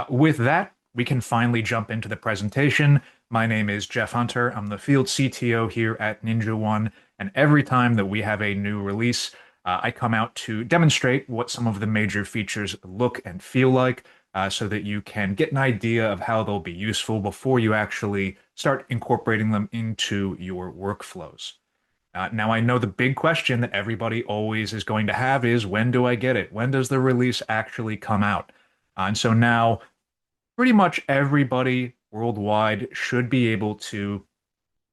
With that, we can finally jump into the presentation. My name is Jeff Hunter. I'm the field CTO here at NinjaOne, and every time that we have a new release, I come out to demonstrate what some of the major features look and feel like, so that you can get an idea of how they'll be useful before you actually start incorporating them into your workflows. Now, I know the big question that everybody always is going to have is, when do I get it? When does the release actually come out? And so now pretty much everybody worldwide should be able to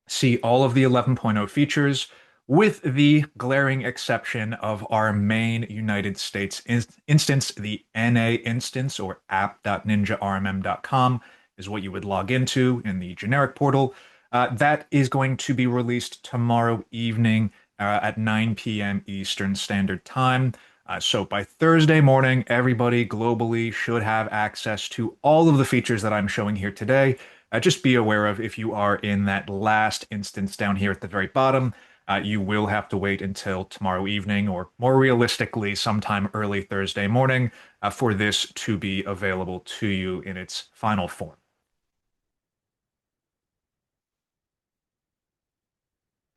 see all of the 11.0 features, with the glaring exception of our main United States instance. The NA instance, or app.ninjarmm.com, is what you would log into in the generic portal. That is going to be released tomorrow evening at 9 p.m. Eastern Standard Time. So by Thursday morning, everybody globally should have access to all of the features that I'm showing here today. Just be aware of, if you are in that last instance down here at the very bottom, you will have to wait until tomorrow evening, or more realistically, sometime early Thursday morning, for this to be available to you in its final form.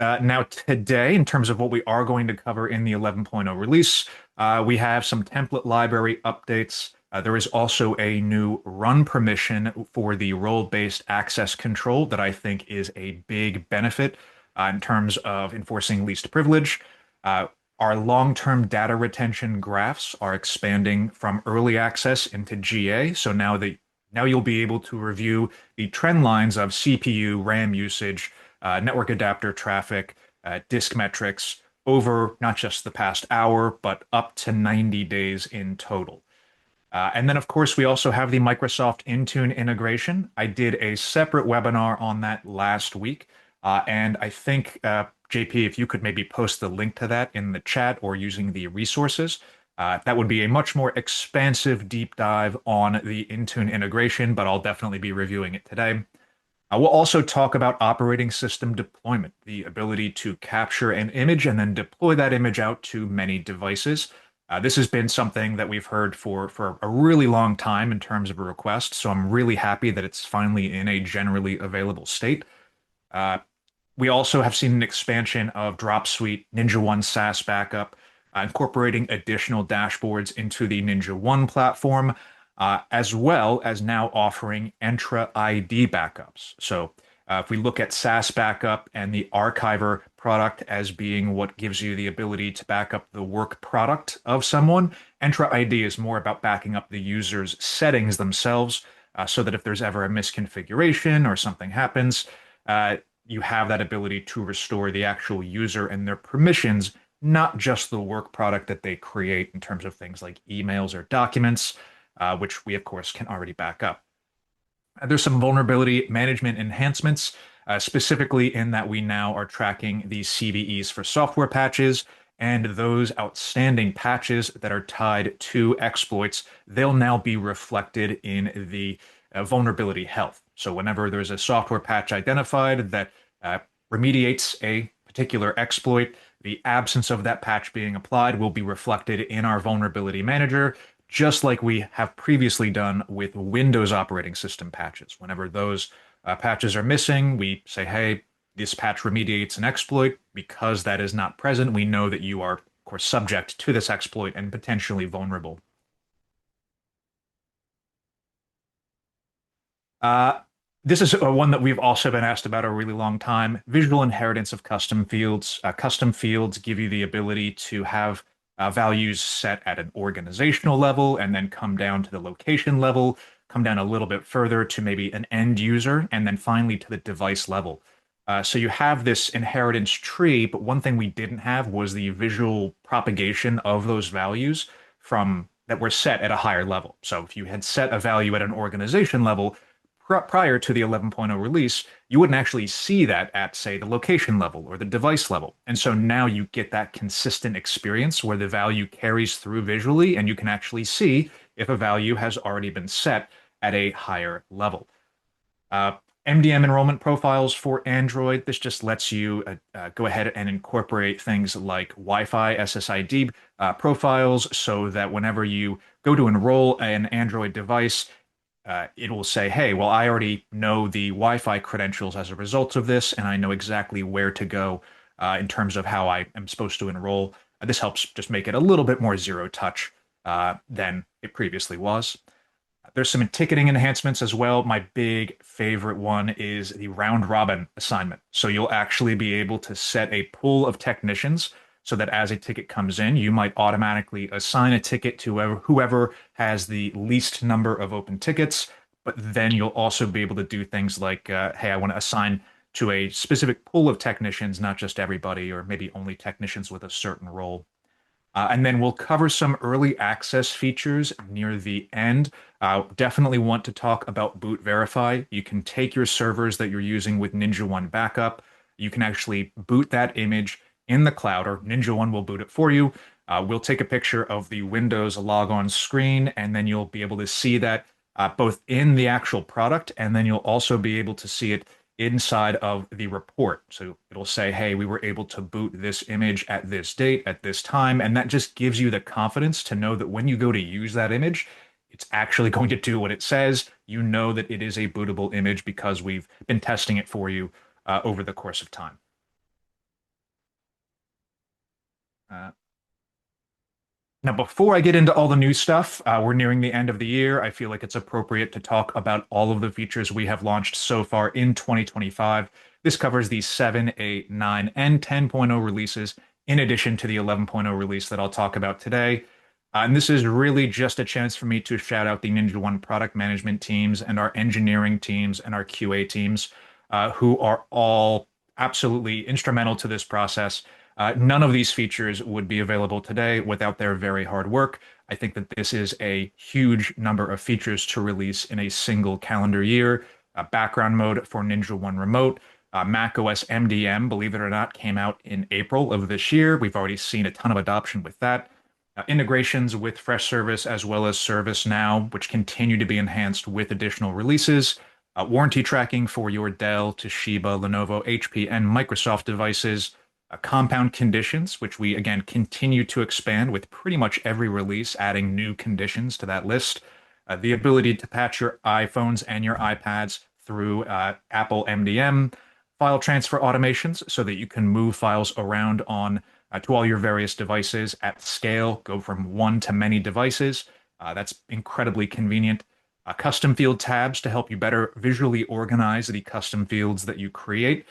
Now, today, in terms of what we are going to cover in the 11.0 release, we have some template library updates. There is also a new run permission for the role-based access control that I think is a big benefit in terms of enforcing least privilege. Our long-term data retention graphs are expanding from early access into GA. So now you'll be able to review the trend lines of CPU, RAM usage, network adapter traffic, disk metrics over not just the past hour, but up to 90 days in total. And then, of course, we also have the Microsoft Intune integration. I did a separate webinar on that last week. And I think, JP, if you could maybe post the link to that in the chat or using the resources, that would be a much more expansive deep dive on the Intune integration, but I'll definitely be reviewing it today. We'll also talk about operating system deployment, the ability to capture an image and then deploy that image out to many devices. This has been something that we've heard for a really long time in terms of a request, so I'm really happy that it's finally in a generally available state. We also have seen an expansion of Dropsuite NinjaOne SaaS backup, incorporating additional dashboards into the NinjaOne platform, as well as now offering Entra ID backups. So if we look at SaaS backup and the Archiver product as being what gives you the ability to back up the work product of someone, Entra ID is more about backing up the user's settings themselves, so that if there's ever a misconfiguration or something happens, you have that ability to restore the actual user and their permissions, not just the work product that they create in terms of things like emails or documents, which we, of course, can already back up. There's some vulnerability management enhancements, specifically in that we now are tracking the CVEs for software patches, and those outstanding patches that are tied to exploits, they'll now be reflected in the vulnerability health. So whenever there's a software patch identified that remediates a particular exploit, the absence of that patch being applied will be reflected in our vulnerability manager, just like we have previously done with Windows operating system patches. Whenever those patches are missing, we say, hey, this patch remediates an exploit. Because that is not present, we know that you are, of course, subject to this exploit and potentially vulnerable. This is one that we've also been asked about a really long time. Visual inheritance of custom fields. Custom fields give you the ability to have values set at an organizational level and then come down to the location level, come down a little bit further to maybe an end user, and then finally to the device level. So you have this inheritance tree, but one thing we didn't have was the visual propagation of those values from that were set at a higher level. So if you had set a value at an organization level prior to the 11.0 release, you wouldn't actually see that at, say, the location level or the device level. And so now you get that consistent experience where the value carries through visually, and you can actually see if a value has already been set at a higher level. MDM enrollment profiles for Android. This just lets you go ahead and incorporate things like Wi-Fi SSID profiles, so that whenever you go to enroll an Android device, it will say, hey, well, I already know the Wi-Fi credentials as a result of this, and I know exactly where to go in terms of how I am supposed to enroll. This helps just make it a little bit more zero touch than it previously was. There's some ticketing enhancements as well. My big favorite one is the round robin assignment. So you'll actually be able to set a pool of technicians so that as a ticket comes in, you might automatically assign a ticket to whoever has the least number of open tickets. But then you'll also be able to do things like, hey, I want to assign to a specific pool of technicians, not just everybody, or maybe only technicians with a certain role. And then we'll cover some early access features near the end. Definitely want to talk about Boot Verify. You can take your servers that you're using with NinjaOne Backup. You can actually boot that image in the cloud, or NinjaOne will boot it for you. We'll take a picture of the Windows logon screen, and then you'll be able to see that both in the actual product, and then you'll also be able to see it inside of the report. So it'll say, hey, we were able to boot this image at this date, at this time. And that just gives you the confidence to know that when you go to use that image, it's actually going to do what it says. You know that it is a bootable image because we've been testing it for you over the course of time. Uh, Now, before I get into all the new stuff, we're nearing the end of the year. I feel like it's appropriate to talk about all of the features we have launched so far in 2025. This covers the 7, 8, 9, and 10.0 releases, in addition to the 11.0 release that I'll talk about today. And this is really just a chance for me to shout out the NinjaOne product management teams and our engineering teams and our QA teams, who are all absolutely instrumental to this process. None of these features would be available today without their very hard work. I think that this is a huge number of features to release in a single calendar year. Background mode for NinjaOne Remote, Mac OS MDM, believe it or not, came out in April of this year. We've already seen a ton of adoption with that. Integrations with Freshservice as well as ServiceNow, which continue to be enhanced with additional releases. Warranty tracking for your Dell, Toshiba, Lenovo, HP, and Microsoft devices. Compound conditions, which we again continue to expand with pretty much every release, adding new conditions to that list. The ability to patch your iPhones and your iPads through Apple MDM, file transfer automations so that you can move files around on to all your various devices at scale, go from one to many devices. That's incredibly convenient. Custom field tabs to help you better visually organize the custom fields that you create.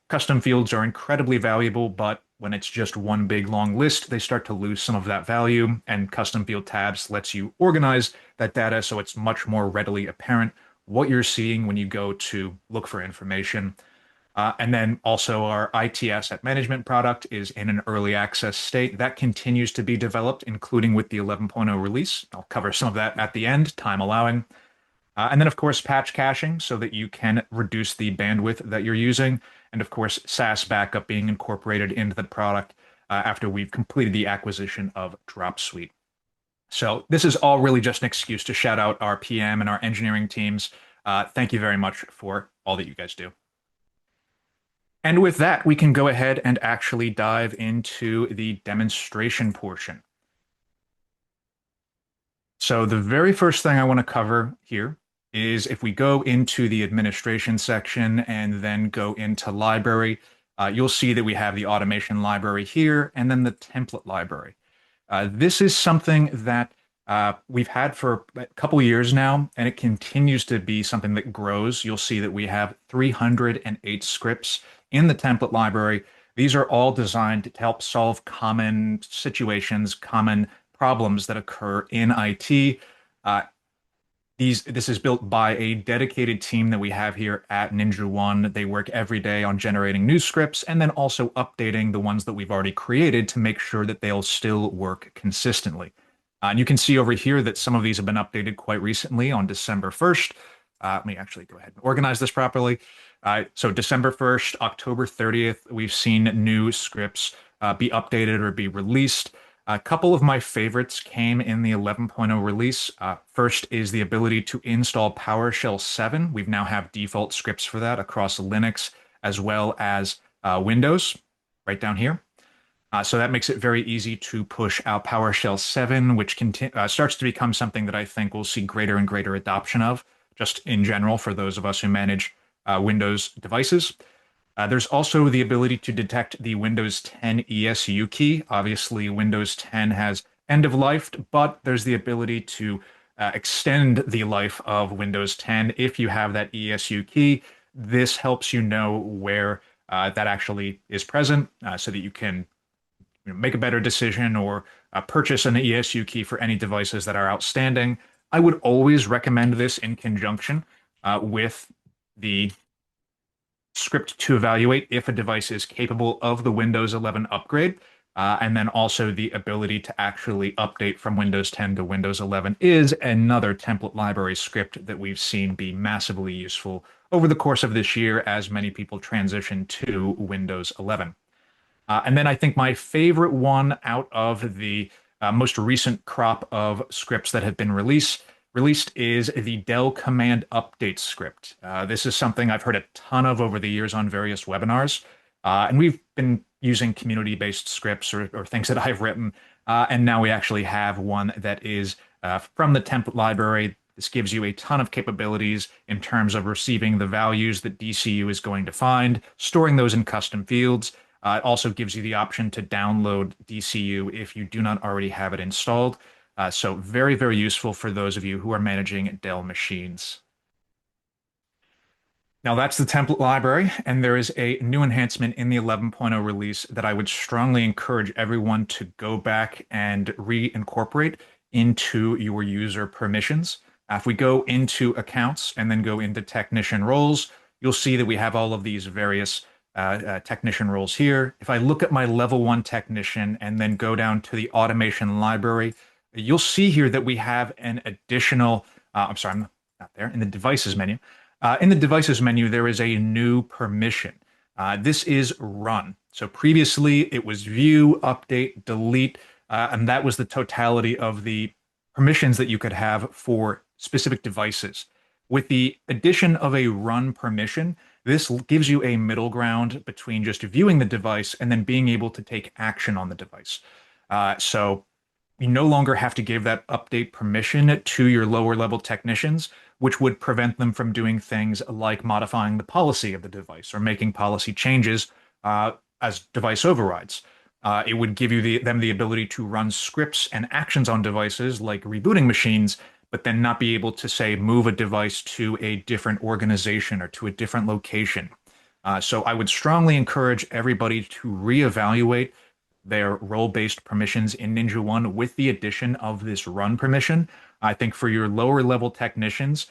Custom fields are incredibly valuable, but when it's just one big long list, they start to lose some of that value. And custom field tabs lets you organize that data so it's much more readily apparent what you're seeing when you go to look for information. And then also our IT asset management product is in an early access state. That continues to be developed, including with the 11.0 release. I'll cover some of that at the end, time allowing. And then, of course, patch caching so that you can reduce the bandwidth that you're using. And of course, SaaS backup being incorporated into the product after we've completed the acquisition of Dropsuite. So this is all really just an excuse to shout out our PM and our engineering teams. Thank you very much for all that you guys do. And with that, we can go ahead and actually dive into the demonstration portion. So the very first thing I want to cover here is if we go into the administration section and then go into library, you'll see that we have the automation library here and then the template library. This is something that we've had for a couple years now, and it continues to be something that grows. You'll see that we have 308 scripts in the template library. These are all designed to help solve common situations, common problems that occur in IT. This is built by a dedicated team that we have here at NinjaOne. They work every day on generating new scripts and then also updating the ones that we've already created to make sure that they'll still work consistently. And you can see over here that some of these have been updated quite recently on December 1st. Let me actually go ahead and organize this properly. So December 1st, October 30th, we've seen new scripts be updated or be released. A couple of my favorites came in the 11.0 release. First is the ability to install PowerShell 7. We now have default scripts for that across Linux as well as Windows, right down here. So that makes it very easy to push out PowerShell 7, which starts to become something that I think we'll see greater and greater adoption of, just in general for those of us who manage Windows devices. There's also the ability to detect the Windows 10 ESU key. Obviously, Windows 10 has end of life, but there's the ability to extend the life of Windows 10 if you have that ESU key. This helps you know where that actually is present so that you can make a better decision or purchase an ESU key for any devices that are outstanding. I would always recommend this in conjunction with the script to evaluate if a device is capable of the Windows 11 upgrade. And then also the ability to actually update from Windows 10 to Windows 11 is another template library script that we've seen be massively useful over the course of this year as many people transition to Windows 11. And then I think my favorite one out of the most recent crop of scripts that have been released is the Dell Command Update script. This is something I've heard a ton of over the years on various webinars, and we've been using community-based scripts or things that I've written, and now we actually have one that is from the template library. This gives you a ton of capabilities in terms of receiving the values that DCU is going to find, storing those in custom fields. It also gives you the option to download DCU if you do not already have it installed. So very, very useful for those of you who are managing Dell machines. Now that's the template library, and there is a new enhancement in the 11.0 release that I would strongly encourage everyone to go back and reincorporate into your user permissions. If we go into accounts and then go into technician roles, you'll see that we have all of these various technician roles here. If I look at my level 1 technician and then go down to the automation library, you'll see here that we have an additional, I'm sorry, I'm not there, in the devices menu. In the devices menu, there is a new permission. This is run. So previously it was view, update, delete, and that was the totality of the permissions that you could have for specific devices. With the addition of a run permission, this gives you a middle ground between just viewing the device and then being able to take action on the device. So you no longer have to give that update permission to your lower level technicians, which would prevent them from doing things like modifying the policy of the device or making policy changes as device overrides. It would give you them the ability to run scripts and actions on devices like rebooting machines, but then not be able to, say, move a device to a different organization or to a different location. So I would strongly encourage everybody to reevaluate their role-based permissions in NinjaOne with the addition of this run permission. I think for your lower level technicians,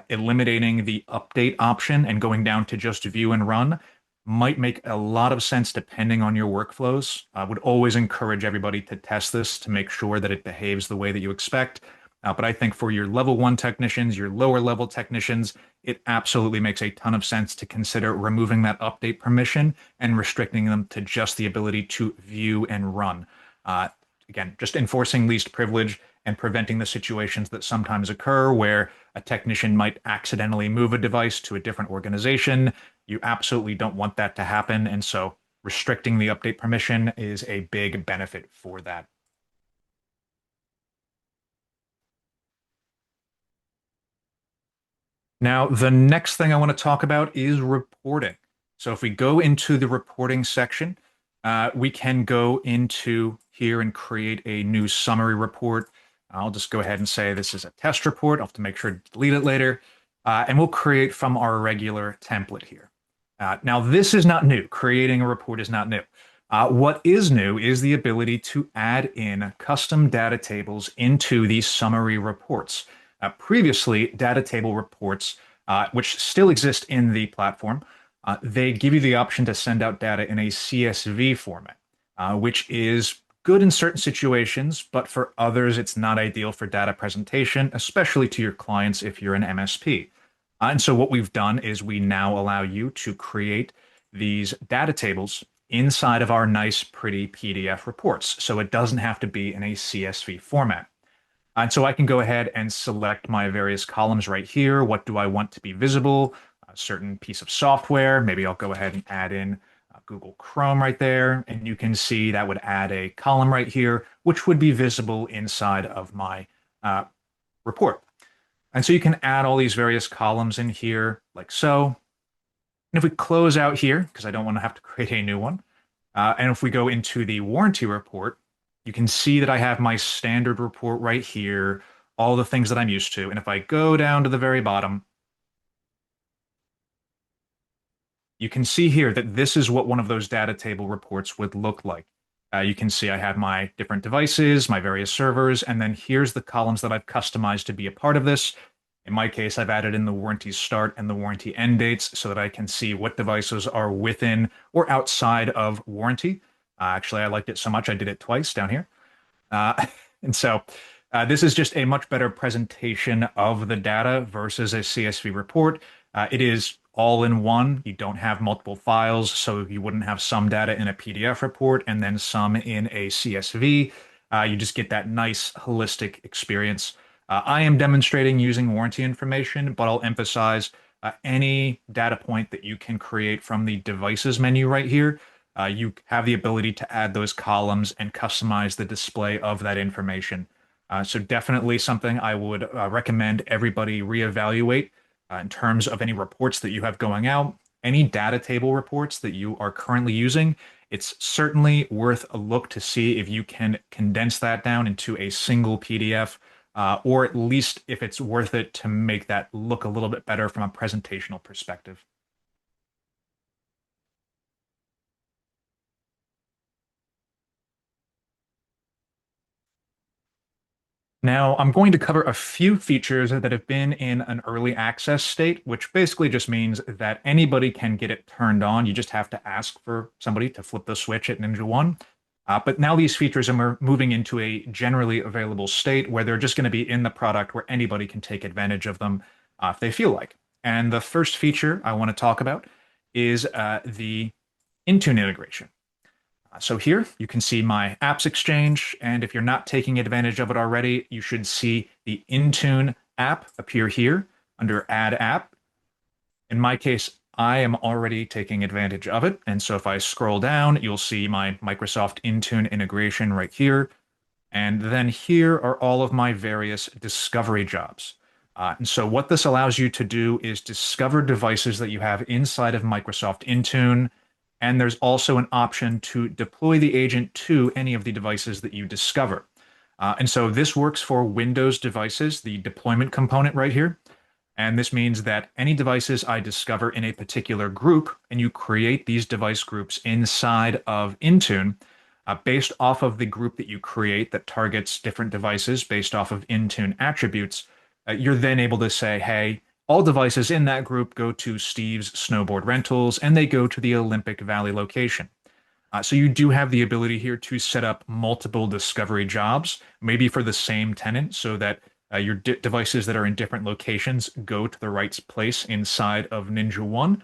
eliminating the update option and going down to just view and run might make a lot of sense depending on your workflows. I would always encourage everybody to test this to make sure that it behaves the way that you expect. But I think for your level 1 technicians, your lower level technicians, it absolutely makes a ton of sense to consider removing that update permission and restricting them to just the ability to view and run. Again, just enforcing least privilege and preventing the situations that sometimes occur where a technician might accidentally move a device to a different organization. You absolutely don't want that to happen. And so restricting the update permission is a big benefit for that. Now, the next thing I want to talk about is reporting. So if we go into the reporting section, we can go into here and create a new summary report. I'll just go ahead and say this is a test report. I'll have to make sure to delete it later. And we'll create from our regular template here. Now, this is not new. Creating a report is not new. What is new is the ability to add in custom data tables into these summary reports. Previously, data table reports, which still exist in the platform, they give you the option to send out data in a CSV format, which is good in certain situations, but for others, it's not ideal for data presentation, especially to your clients if you're an MSP. And so what we've done is we now allow you to create these data tables inside of our nice, pretty PDF reports. So it doesn't have to be in a CSV format. And so I can go ahead and select my various columns right here. What do I want to be visible? A certain piece of software. Maybe I'll go ahead and add in Google Chrome right there. And you can see that would add a column right here, which would be visible inside of my uh, report. And so you can add all these various columns in here like so. And if we close out here, because I don't want to have to create a new one, and if we go into the warranty report, you can see that I have my standard report right here, all the things that I'm used to. And if I go down to the very bottom, you can see here that this is what one of those data table reports would look like. You can see I have my different devices, my various servers, and then here's the columns that I've customized to be a part of this. In my case, I've added in the warranty start and the warranty end dates so that I can see what devices are within or outside of warranty. Actually, I liked it so much I did it twice down here. Uh, and so this is just a much better presentation of the data versus a CSV report. It is all in one. You don't have multiple files, so you wouldn't have some data in a PDF report and then some in a CSV. You just get that nice holistic experience. I am demonstrating using warranty information, but I'll emphasize any data point that you can create from the devices menu right here. You have the ability to add those columns and customize the display of that information. So definitely something I would recommend everybody reevaluate in terms of any reports that you have going out, any data table reports that you are currently using. It's certainly worth a look to see if you can condense that down into a single PDF, or at least if it's worth it to make that look a little bit better from a presentational perspective. Now, I'm going to cover a few features that have been in an early access state, which basically just means that anybody can get it turned on. You just have to ask for somebody to flip the switch at NinjaOne. But now these features are moving into a generally available state where they're just going to be in the product where anybody can take advantage of them if they feel like. And the first feature I want to talk about is the Intune integration. So here you can see my apps exchange, and if you're not taking advantage of it already, you should see the Intune app appear here under Add App. In my case, I am already taking advantage of it, and so if I scroll down, you'll see my Microsoft Intune integration right here, and then here are all of my various discovery jobs. And so what this allows you to do is discover devices that you have inside of Microsoft Intune. And there's also an option to deploy the agent to any of the devices that you discover. And so this works for Windows devices, the deployment component right here. And this means that any devices I discover in a particular group, and you create these device groups inside of Intune, based off of the group that you create that targets different devices based off of Intune attributes, you're then able to say, hey, all devices in that group go to Steve's Snowboard Rentals, and they go to the Olympic Valley location. So you do have the ability here to set up multiple discovery jobs, maybe for the same tenant, so that your devices that are in different locations go to the right place inside of NinjaOne.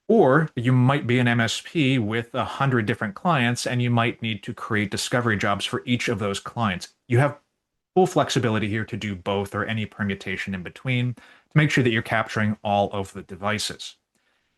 Or you might be an MSP with 100 different clients, and you might need to create discovery jobs for each of those clients. You have full flexibility here to do both or any permutation in between to make sure that you're capturing all of the devices.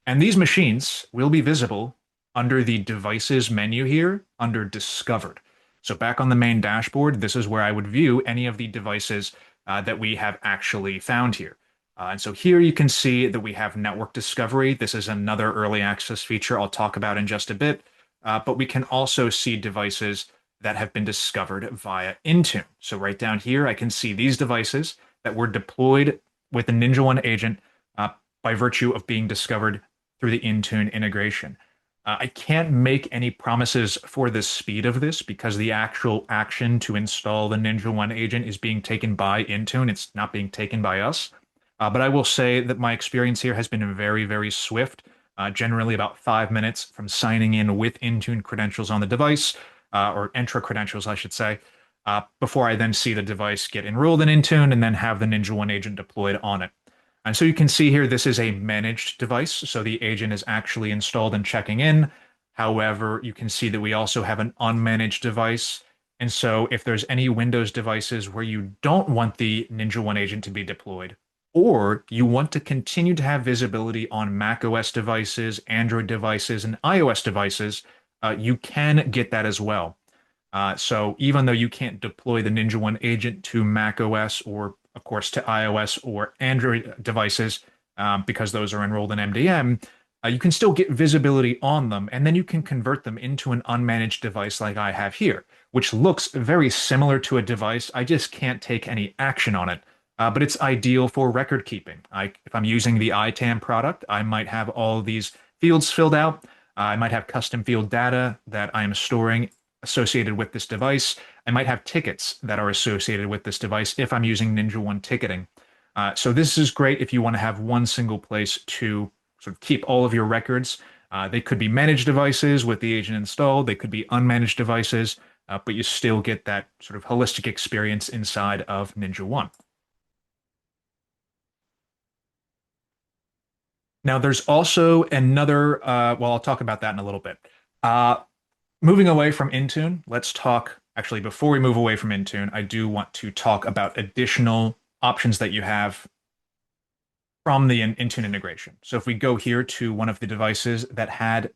And these machines will be visible under the devices menu here under discovered. So back on the main dashboard, this is where I would view any of the devices that we have actually found here. And so here you can see that we have network discovery. This is another early access feature I'll talk about in just a bit. But we can also see devices that have been discovered via Intune. So right down here, I can see these devices that were deployed with the NinjaOne agent by virtue of being discovered through the Intune integration. I can't make any promises for the speed of this because the actual action to install the NinjaOne agent is being taken by Intune. It's not being taken by us. But I will say that my experience here has been very, very swift, generally about 5 minutes from signing in with Intune credentials on the device, or Entra credentials, I should say, before I then see the device get enrolled in Intune and then have the NinjaOne agent deployed on it. And so you can see here, this is a managed device. So the agent is actually installed and checking in. However, you can see that we also have an unmanaged device. And so if there's any Windows devices where you don't want the NinjaOne agent to be deployed, or you want to continue to have visibility on Mac OS devices, Android devices, and iOS devices, you can get that as well. So even though you can't deploy the NinjaOne agent to Mac OS or, of course, to iOS or Android devices, because those are enrolled in MDM, you can still get visibility on them, and then you can convert them into an unmanaged device like I have here, which looks very similar to a device. I just can't take any action on it. But it's ideal for record keeping. If I'm using the ITAM product, I might have all these fields filled out. I might have custom field data that I am storing associated with this device. I might have tickets that are associated with this device if I'm using NinjaOne ticketing. So this is great if you want to have one single place to sort of keep all of your records. They could be managed devices with the agent installed. They could be unmanaged devices, but you still get that sort of holistic experience inside of NinjaOne. Now, there's also another, well, I'll talk about that in a little bit. Uh, Moving away from Intune, let's talk. Actually, before we move away from Intune, I do want to talk about additional options that you have from the Intune integration. So if we go here to one of the devices that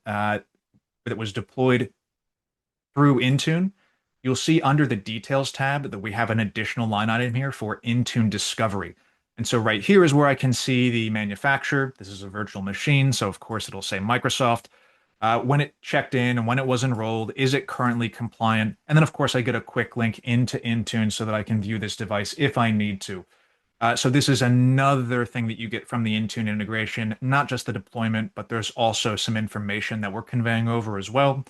was deployed through Intune, you'll see under the Details tab that we have an additional line item here for Intune Discovery. And so right here is where I can see the manufacturer. This is a virtual machine, so of course it'll say Microsoft. When it checked in and when it was enrolled, is it currently compliant? And then, of course, I get a quick link into Intune so that I can view this device if I need to. So this is another thing that you get from the Intune integration, not just the deployment, but there's also some information that we're conveying over as well.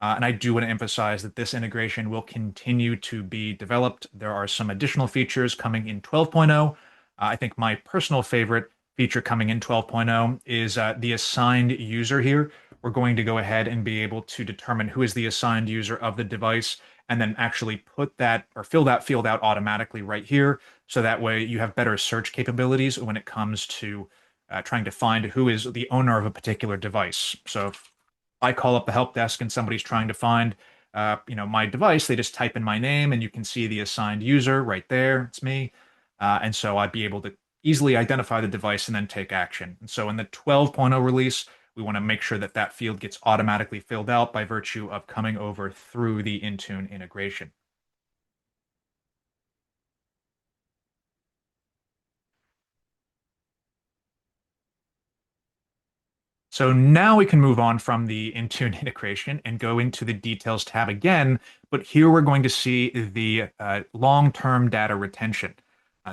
And I do want to emphasize that this integration will continue to be developed. There are some additional features coming in 12.0. I think my personal favorite feature coming in 12.0 is the assigned user here. We're going to go ahead and be able to determine who is the assigned user of the device and then actually put that or fill that field out automatically right here. So that way you have better search capabilities when it comes to trying to find who is the owner of a particular device. So if I call up the help desk and somebody's trying to find my device, they just type in my name and you can see the assigned user right there. It's me. And so I'd be able to easily identify the device and then take action. And so in the 12.0 release, we want to make sure that that field gets automatically filled out by virtue of coming over through the Intune integration. So now we can move on from the Intune integration and go into the Details tab again, but here we're going to see the long-term data retention.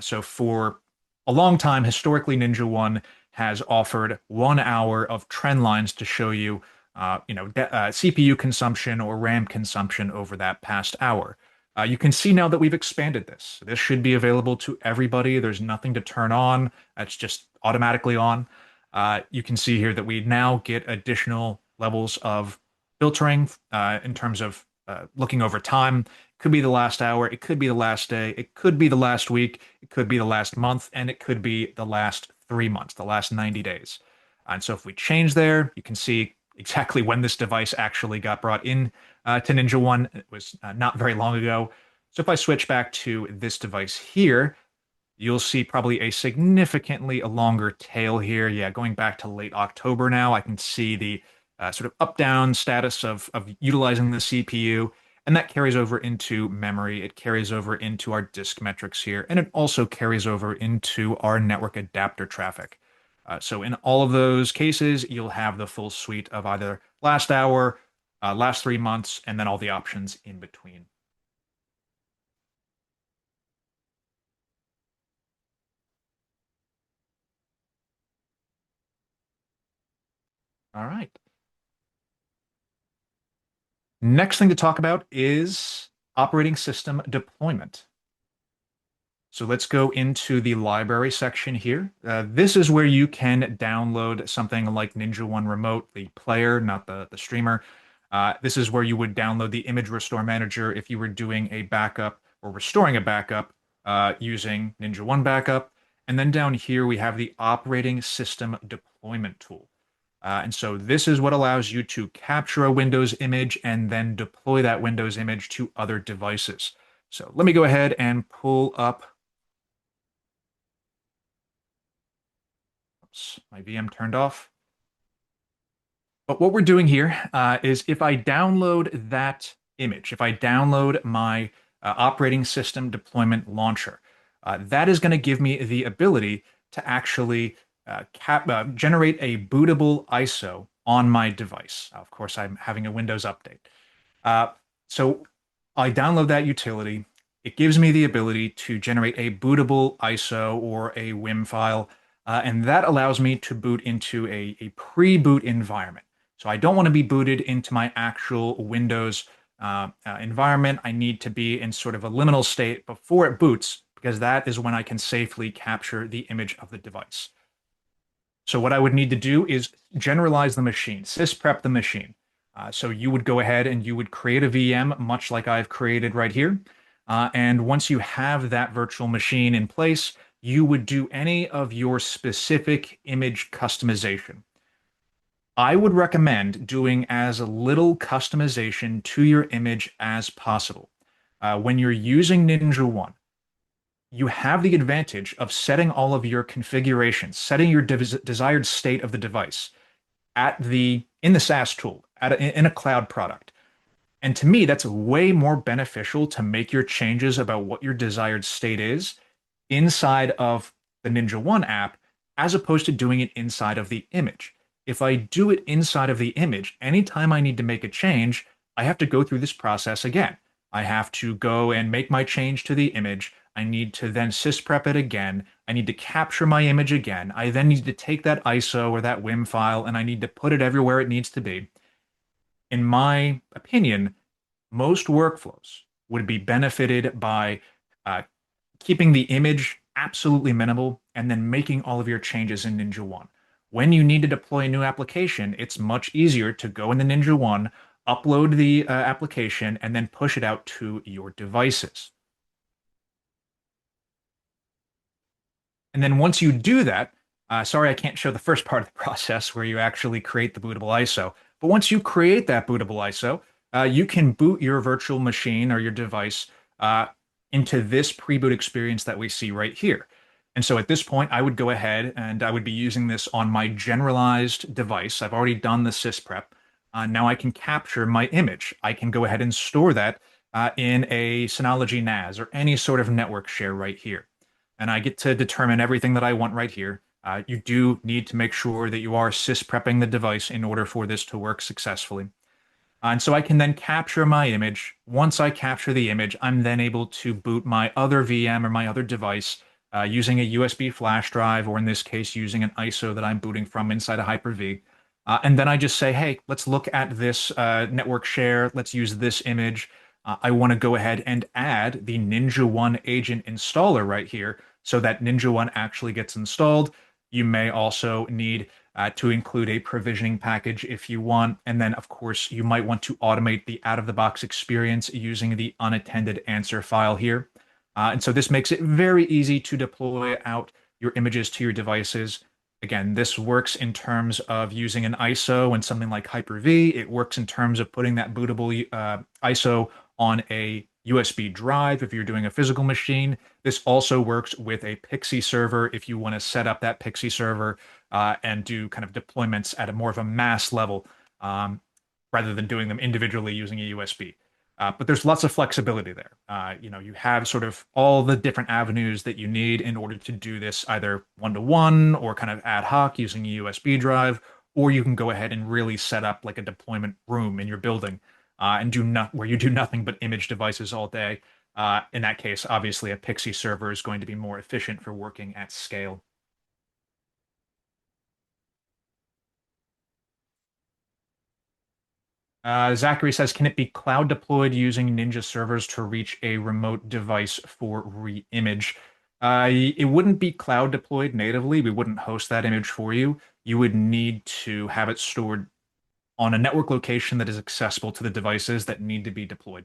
So for a long time, historically, NinjaOne has offered 1 hour of trend lines to show you, CPU consumption or RAM consumption over that past hour. You can see now that we've expanded this. This should be available to everybody. There's nothing to turn on. It's just automatically on. You can see here that we now get additional levels of filtering in terms of looking over time. It could be the last hour, it could be the last day, it could be the last week, it could be the last month, and it could be the last 3 months, the last 90 days. And so if we change there, you can see exactly when this device actually got brought in to NinjaOne. It was not very long ago. So if I switch back to this device here, you'll see probably a significantly longer tail here. Yeah, going back to late October now, I can see the sort of up-down status of utilizing the CPU, and that carries over into memory. It carries over into our disk metrics here, and it also carries over into our network adapter traffic. So in all of those cases, you'll have the full suite of either last hour, last 3 months, and then all the options in between. All right. Next thing to talk about is operating system deployment. So let's go into the library section here. This is where you can download something like NinjaOne Remote, the player, not the streamer. This is where you would download the image restore manager if you were doing a backup or restoring a backup using NinjaOne Backup. And then down here, we have the operating system deployment tool. And so this is what allows you to capture a Windows image and then deploy that Windows image to other devices. So let me go ahead and pull up Oops, my VM turned off. But what we're doing here is if I download that image, if I download my operating system deployment launcher, that is going to give me the ability to actually generate a bootable ISO on my device. Of course, I'm having a Windows update. Uh, so I download that utility. It gives me the ability to generate a bootable ISO or a WIM file, and that allows me to boot into a pre-boot environment. So I don't want to be booted into my actual Windows environment. I need to be in sort of a liminal state before it boots, because that is when I can safely capture the image of the device. So what I would need to do is generalize the machine, sysprep the machine. So you would go ahead and you would create a VM, much like I've created right here. And once you have that virtual machine in place, you would do any of your specific image customization. I would recommend doing as little customization to your image as possible. When you're using NinjaOne, you have the advantage of setting all of your configurations, setting your desired state of the device in the SaaS tool, in a cloud product. And to me, that's way more beneficial to make your changes about what your desired state is inside of the NinjaOne app as opposed to doing it inside of the image. If I do it inside of the image, anytime I need to make a change, I have to go through this process again. I have to go and make my change to the image. I need to then sysprep it again. I need to capture my image again. I then need to take that ISO or that WIM file and I need to put it everywhere it needs to be. In my opinion, most workflows would be benefited by uh, keeping the image absolutely minimal and then making all of your changes in NinjaOne. When you need to deploy a new application, it's much easier to go into NinjaOne, upload the application, and then push it out to your devices. And then once you do that, sorry, I can't show the first part of the process where you actually create the bootable ISO. But once you create that bootable ISO, you can boot your virtual machine or your device uh, into this pre-boot experience that we see right here. And so at this point, I would go ahead and I would be using this on my generalized device. I've already done the sysprep. Now I can capture my image. I can go ahead and store that in a Synology NAS or any sort of network share right here, and I get to determine everything that I want right here. You do need to make sure that you are sysprepping the device in order for this to work successfully. And so I can then capture my image. Once I capture the image, I'm then able to boot my other VM or my other device using a USB flash drive, or in this case, using an ISO that I'm booting from inside a Hyper-V. And then I just say, hey, let's look at this network share. Let's use this image. I want to go ahead and add the NinjaOne agent installer right here so that NinjaOne actually gets installed. You may also need to include a provisioning package if you want. And then, of course, you might want to automate the out-of-the-box experience using the unattended answer file here. And so this makes it very easy to deploy out your images to your devices. Again, this works in terms of using an ISO and something like Hyper-V. It works in terms of putting that bootable ISO on a USB drive if you're doing a physical machine. This also works with a Pixie server if you want to set up that Pixie server and do kind of deployments at a more of a mass level um, rather than doing them individually using a USB. But there's lots of flexibility there. You have sort of all the different avenues that you need in order to do this either one-to-one or kind of ad hoc using a USB drive, or you can go ahead and really set up like a deployment room in your building and where you do nothing but image devices all day. In that case, obviously, a Pixie server is going to be more efficient for working at scale. Zachary says, can it be cloud deployed using Ninja servers to reach a remote device for re-image? It wouldn't be cloud deployed natively. We wouldn't host that image for you. You would need to have it stored on a network location that is accessible to the devices that need to be deployed.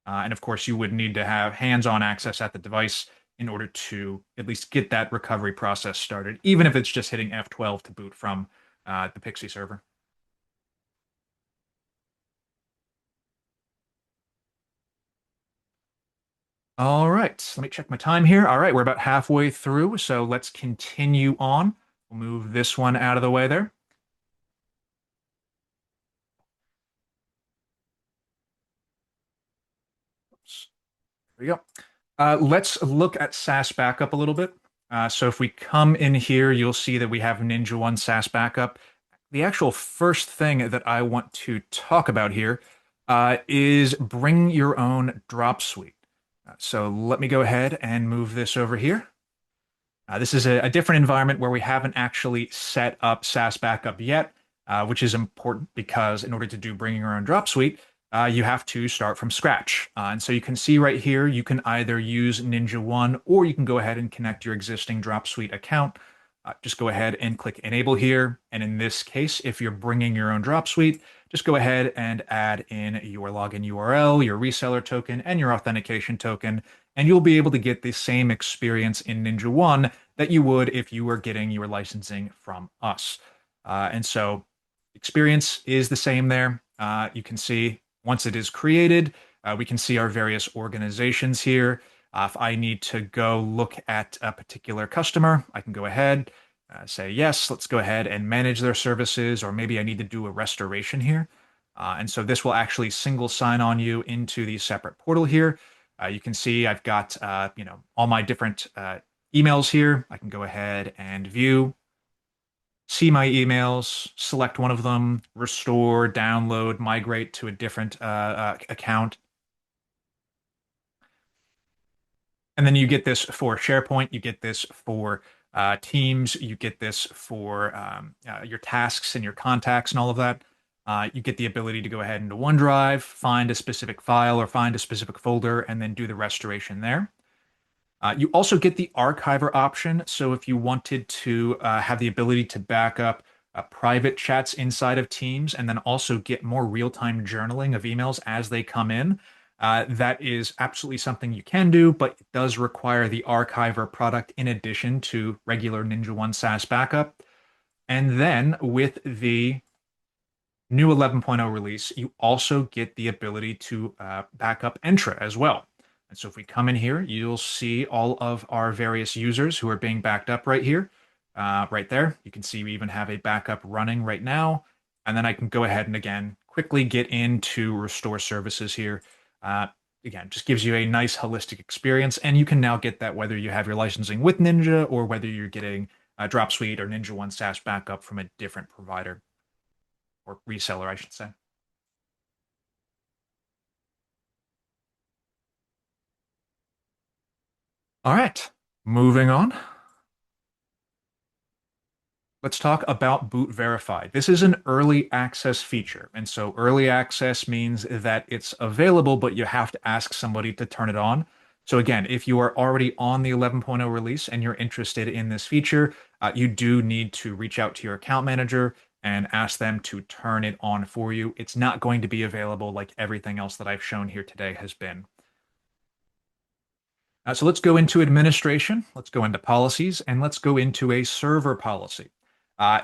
And of course, you would need to have hands-on access at the device in order to at least get that recovery process started, even if it's just hitting F12 to boot from the Pixie server. All right, let me check my time here. All right, we're about halfway through, so let's continue on. We'll move this one out of the way there. Oops. There we go. Let's look at SaaS backup a little bit. So if we come in here, you'll see that we have NinjaOne SaaS backup. The actual first thing that I want to talk about here is bring your own Dropsuite. So let me go ahead and move this over here. This is a different environment where we haven't actually set up SaaS backup yet, which is important because in order to do bringing your own Dropsuite, you have to start from scratch. And so you can see right here, you can either use NinjaOne or you can go ahead and connect your existing Dropsuite account. Just go ahead and click enable here. And in this case, if you're bringing your own Dropsuite, just go ahead and add in your login URL, your reseller token, and your authentication token, and you'll be able to get the same experience in NinjaOne that you would if you were getting your licensing from us. And so experience is the same there. You can see once it is created, we can see our various organizations here. If I need to go look at a particular customer, I can go ahead, say, yes, let's go ahead and manage their services, or maybe I need to do a restoration here. And so this will actually single sign on you into the separate portal here. You can see I've got, all my different emails here. I can go ahead and view, see my emails, select one of them, restore, download, migrate to a different account. And then you get this for SharePoint, you get this for Teams, you get this for your tasks and your contacts and all of that. You get the ability to go ahead into OneDrive, find a specific file or find a specific folder, and then do the restoration there. You also get the archiver option. So if you wanted to have the ability to back up private chats inside of Teams and then also get more real-time journaling of emails as they come in, that is absolutely something you can do, but it does require the archiver product in addition to regular NinjaOne SaaS backup. And then with the new 11.0 release, you also get the ability to back up Entra as well. And so if we come in here, you'll see all of our various users who are being backed up right here, right there. You can see we even have a backup running right now. And then I can go ahead and again, quickly get into restore services here. Again, just gives you a nice holistic experience. And you can now get that whether you have your licensing with Ninja or whether you're getting Dropsuite or NinjaOne SaaS backup from a different provider or reseller, I should say. All right, moving on. Let's talk about Boot Verify. This is an early access feature. And so early access means that it's available, but you have to ask somebody to turn it on. So again, if you are already on the 11.0 release and you're interested in this feature, you do need to reach out to your account manager and ask them to turn it on for you. It's not going to be available like everything else that I've shown here today has been. So let's go into administration, let's go into policies, and let's go into a server policy.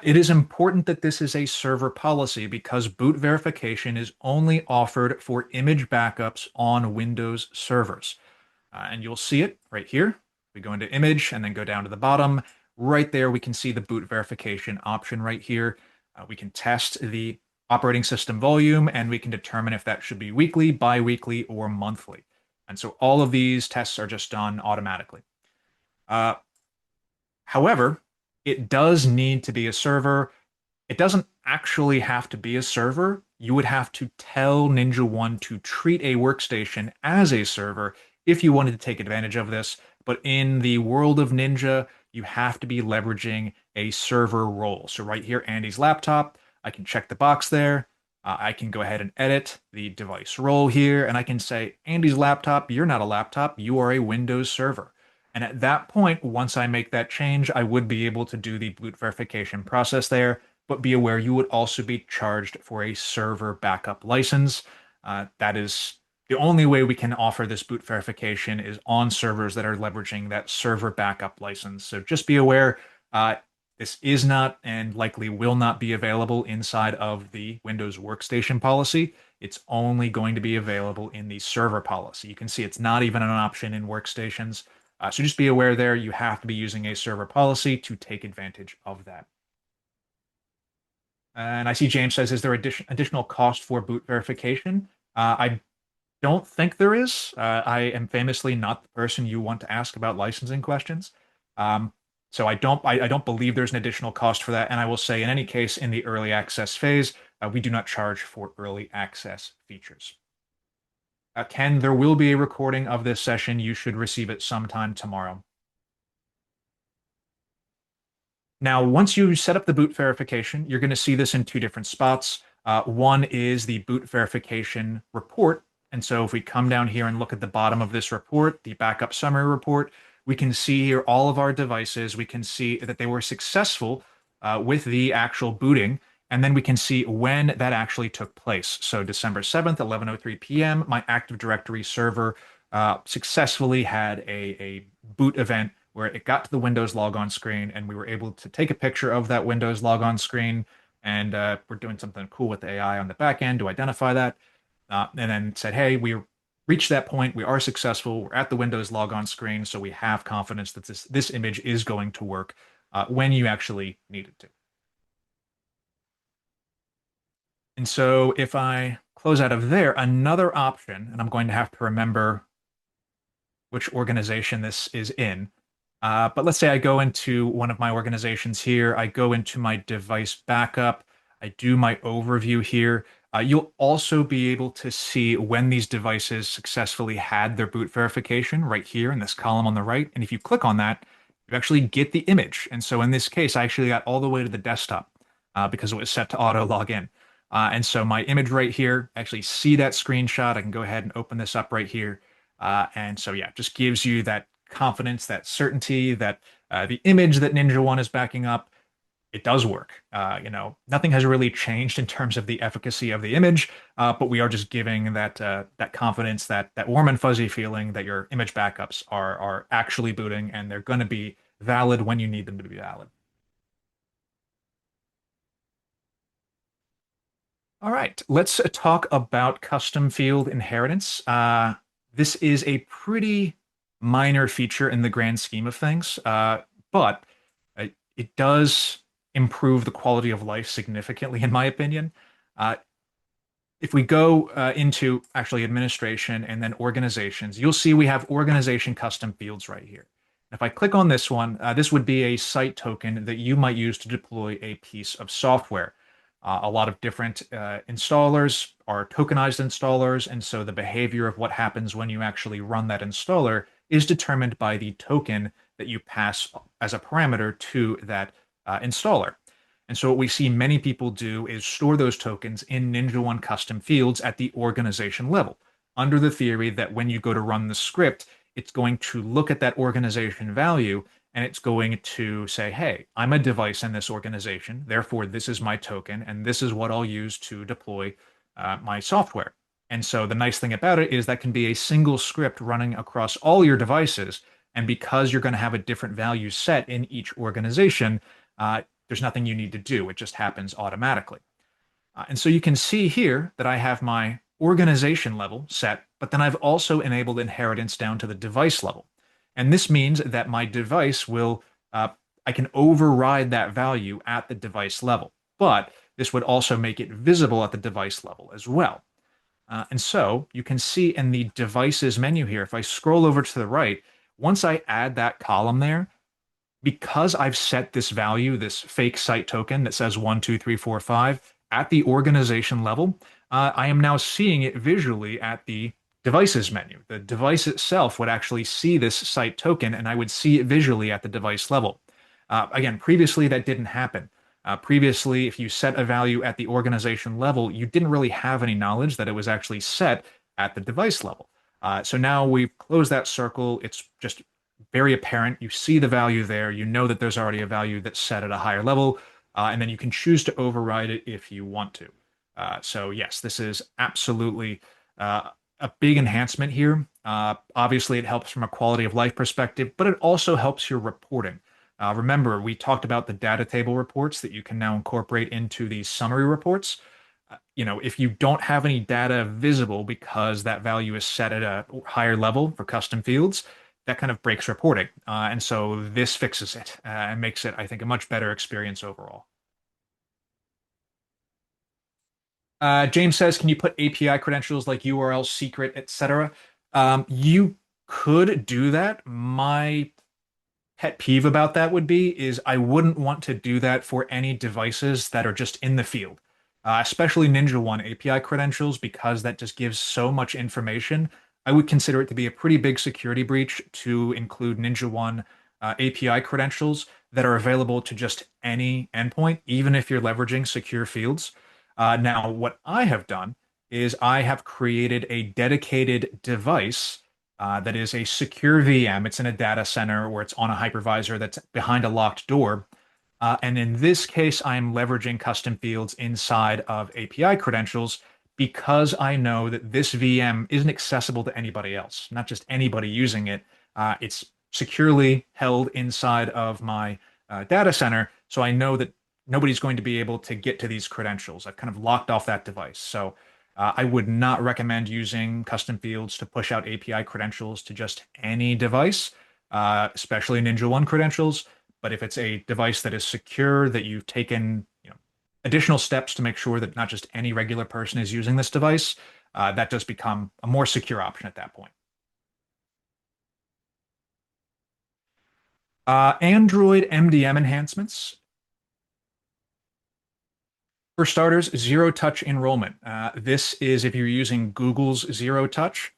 It is important that this is a server policy because boot verification is only offered for image backups on Windows servers. And you'll see it right here. We go into image and then go down to the bottom. Right there, we can see the boot verification option right here. We can test the operating system volume and we can determine if that should be weekly, bi-weekly, or monthly. And so all of these tests are just done automatically. Uh, However, it does need to be a server. It doesn't actually have to be a server. You would have to tell NinjaOne to treat a workstation as a server if you wanted to take advantage of this. But in the world of Ninja, you have to be leveraging a server role. So right here, Andy's laptop, I can check the box there. I can go ahead and edit the device role here, and I can say, Andy's laptop, you're not a laptop, you are a Windows server. And at that point, once I make that change, I would be able to do the boot verification process there. But be aware, you would also be charged for a server backup license. That is the only way we can offer this boot verification is on servers that are leveraging that server backup license. So just be aware, this is not and likely will not be available inside of the Windows Workstation policy. It's only going to be available in the server policy. You can see it's not even an option in workstations. So just be aware there, you have to be using a server policy to take advantage of that. And I see James says, is there additional cost for boot verification? I don't think there is. I am famously not the person you want to ask about licensing questions. Um, so I don't believe there's an additional cost for that. And I will say, in any case, in the early access phase, we do not charge for early access features. Ken, there will be a recording of this session. You should receive it sometime tomorrow. Now, once you set up the boot verification, you're going to see this in two different spots. One is the boot verification report. And so if we come down here and look at the bottom of this report, the backup summary report, we can see here all of our devices. We can see that they were successful with the actual booting. And then we can see when that actually took place. So December 7th, 11:03 p.m., my Active Directory server successfully had a boot event where it got to the Windows logon screen and we were able to take a picture of that Windows logon screen. And we're doing something cool with the AI on the back end to identify that. And then said, hey, we reached that point. We are successful. We're at the Windows logon screen. So we have confidence that this image is going to work when you actually need it to. And so if I close out of there, another option, and I'm going to have to remember which organization this is in. But let's say I go into one of my organizations here. I go into my device backup. I do my overview here. You'll also be able to see when these devices successfully had their boot verification right here in this column on the right. And if you click on that, you actually get the image. And so in this case, I actually got all the way to the desktop because it was set to auto log in. And so my image right here, actually see that screenshot. I can go ahead and open this up right here. And so, yeah, just gives you that confidence, that certainty that the image that NinjaOne is backing up, it does work. Nothing has really changed in terms of the efficacy of the image, but we are just giving that confidence, that warm and fuzzy feeling that your image backups are actually booting and they're going to be valid when you need them to be valid. All right, let's talk about custom field inheritance. This is a pretty minor feature in the grand scheme of things, but it does improve the quality of life significantly, in my opinion. Uh, if we go into actually administration and then organizations, you'll see we have organization custom fields right here. If I click on this one, this would be a site token that you might use to deploy a piece of software. A lot of different installers are tokenized installers, and so the behavior of what happens when you actually run that installer is determined by the token that you pass as a parameter to that installer. And so what we see many people do is store those tokens in NinjaOne custom fields at the organization level, under the theory that when you go to run the script, it's going to look at that organization value and it's going to say, hey, I'm a device in this organization, therefore this is my token, and this is what I'll use to deploy my software. And so the nice thing about it is that can be a single script running across all your devices. And because you're going to have a different value set in each organization, there's nothing you need to do. It just happens automatically. And so you can see here that I have my organization level set, but then I've also enabled inheritance down to the device level. And this means that my device will, I can override that value at the device level, but this would also make it visible at the device level as well. And so you can see in the devices menu here, if I scroll over to the right, once I add that column there, because I've set this value, this fake site token that says 1, 2, 3, 4, 5 at the organization level, I am now seeing it visually at the devices menu. The device itself would actually see this site token and I would see it visually at the device level. Again, previously that didn't happen. Previously, if you set a value at the organization level, you didn't really have any knowledge that it was actually set at the device level. So now we've closed that circle. It's just very apparent. You see the value there. You know that there's already a value that's set at a higher level, and then you can choose to override it if you want to. So yes, this is absolutely a big enhancement here. Obviously, it helps from a quality of life perspective, but it also helps your reporting. Remember, we talked about the data table reports that you can now incorporate into these summary reports. If you don't have any data visible because that value is set at a higher level for custom fields, that kind of breaks reporting. And so this fixes it and makes it, I think, a much better experience overall. James says, can you put API credentials like URL secret, etc.? You could do that. My pet peeve about that would be is I wouldn't want to do that for any devices that are just in the field, especially NinjaOne API credentials, because that just gives so much information. I would consider it to be a pretty big security breach to include NinjaOne API credentials that are available to just any endpoint, even if you're leveraging secure fields. Now, what I have done is I have created a dedicated device that is a secure VM. It's in a data center where it's on a hypervisor that's behind a locked door. And in this case, I'm leveraging custom fields inside of API credentials because I know that this VM isn't accessible to anybody else, not just anybody using it. It's securely held inside of my data center. So I know that nobody's going to be able to get to these credentials. I've kind of locked off that device. So I would not recommend using custom fields to push out API credentials to just any device, especially NinjaOne credentials. But if it's a device that is secure, that you've taken, additional steps to make sure that not just any regular person is using this device, that does become a more secure option at that point. Android MDM enhancements. For starters, zero touch enrollment. This is if you're using Google's zero touch.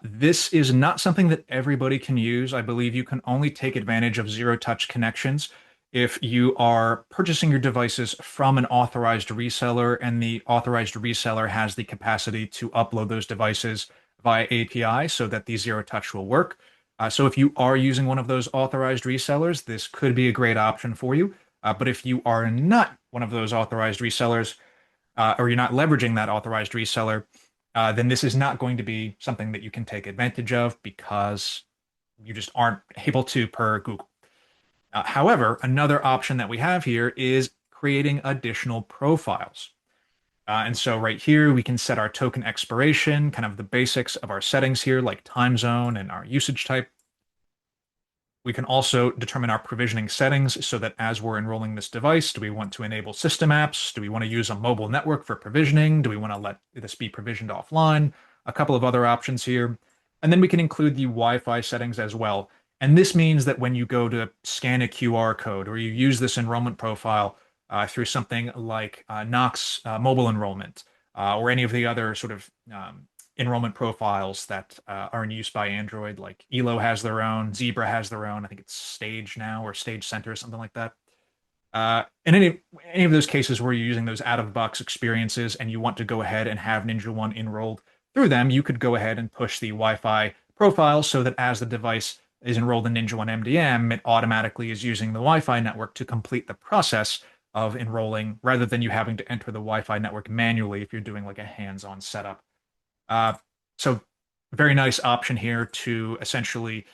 This is not something that everybody can use. I believe you can only take advantage of zero touch connections if you are purchasing your devices from an authorized reseller and the authorized reseller has the capacity to upload those devices via API so that the zero touch will work. So if you are using one of those authorized resellers, this could be a great option for you. But if you are not one of those authorized resellers, or you're not leveraging that authorized reseller, then this is not going to be something that you can take advantage of because you just aren't able to per Google. However, another option that we have here is creating additional profiles. And so right here, we can set our token expiration, kind of the basics of our settings here, like time zone and our usage type. We can also determine our provisioning settings so that as we're enrolling this device, do we want to enable system apps? Do we want to use a mobile network for provisioning? Do we want to let this be provisioned offline? A couple of other options here. And then we can include the Wi-Fi settings as well. And this means that when you go to scan a QR code or you use this enrollment profile through something like Knox mobile enrollment or any of the other sort of enrollment profiles that are in use by Android. Like Elo has their own, Zebra has their own. I think it's Stage now or Stage Center or something like that. In any of those cases where you're using those out-of-box experiences and you want to go ahead and have NinjaOne enrolled through them, you could go ahead and push the Wi-Fi profile so that as the device is enrolled in NinjaOne MDM, it automatically is using the Wi-Fi network to complete the process of enrolling rather than you having to enter the Wi-Fi network manually if you're doing like a hands-on setup. Uh, so very nice option here to essentially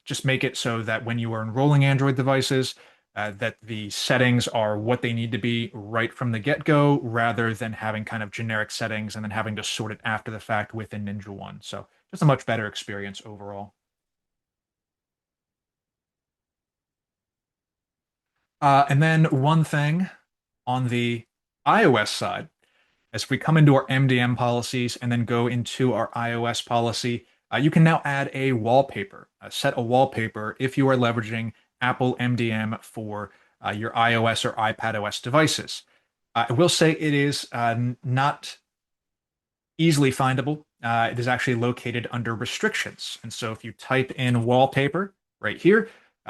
just make it so that when you are enrolling Android devices, that the settings are what they need to be right from the get-go, rather than having kind of generic settings and then having to sort it after the fact within NinjaOne. So just a much better experience overall. And then one thing on the iOS side, as we come into our MDM policies and then go into our iOS policy, you can now add a wallpaper, set a wallpaper if you are leveraging Apple MDM for your iOS or iPadOS devices. I will say it is not easily findable. It is actually located under restrictions. And so if you type in wallpaper right here,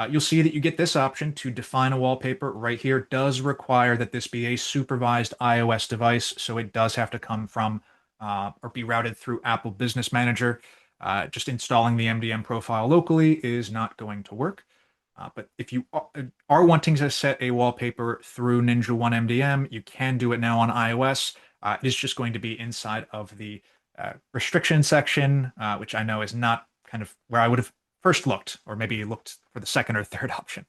you'll see that you get this option to define a wallpaper right here. It does require that this be a supervised iOS device. So it does have to come from or be routed through Apple Business Manager. Just installing the MDM profile locally is not going to work. But if you are wanting to set a wallpaper through NinjaOne MDM, you can do it now on iOS. It is just going to be inside of the restriction section, which I know is not kind of where I would have first looked, or maybe looked for the second or third option.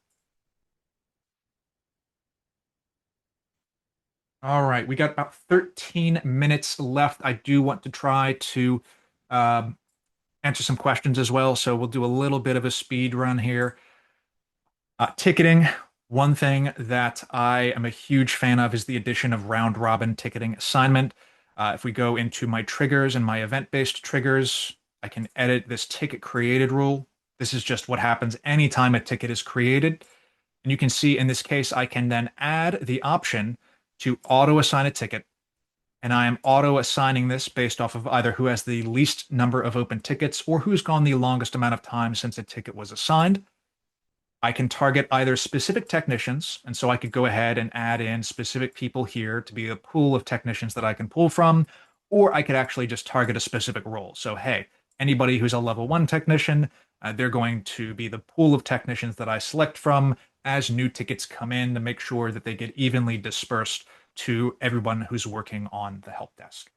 All right, we got about 13 minutes left. I do want to try to um, answer some questions as well. So we'll do a little bit of a speed run here. Ticketing, one thing that I am a huge fan of is the addition of round robin ticketing assignment. If we go into my triggers and my event-based triggers, I can edit this ticket created rule. This is just what happens anytime a ticket is created. And you can see in this case, I can then add the option to auto assign a ticket. And I am auto assigning this based off of either who has the least number of open tickets or who's gone the longest amount of time since a ticket was assigned. I can target either specific technicians, and so I could go ahead and add in specific people here to be a pool of technicians that I can pull from, or I could actually just target a specific role. So, hey, anybody who's a level one technician, they're going to be the pool of technicians that I select from as new tickets come in to make sure that they get evenly dispersed to everyone who's working on the help desk.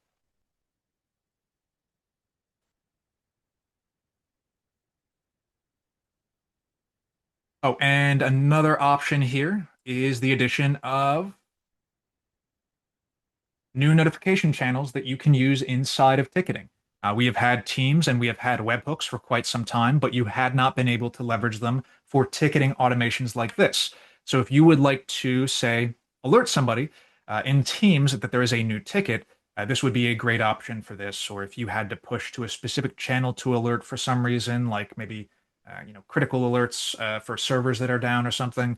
Oh, and another option here is the addition of new notification channels that you can use inside of ticketing. We have had Teams and we have had webhooks for quite some time, but you had not been able to leverage them for ticketing automations like this. So if you would like to, say, alert somebody in Teams that there is a new ticket, this would be a great option for this. Or if you had to push to a specific channel to alert for some reason, like maybe critical alerts for servers that are down or something,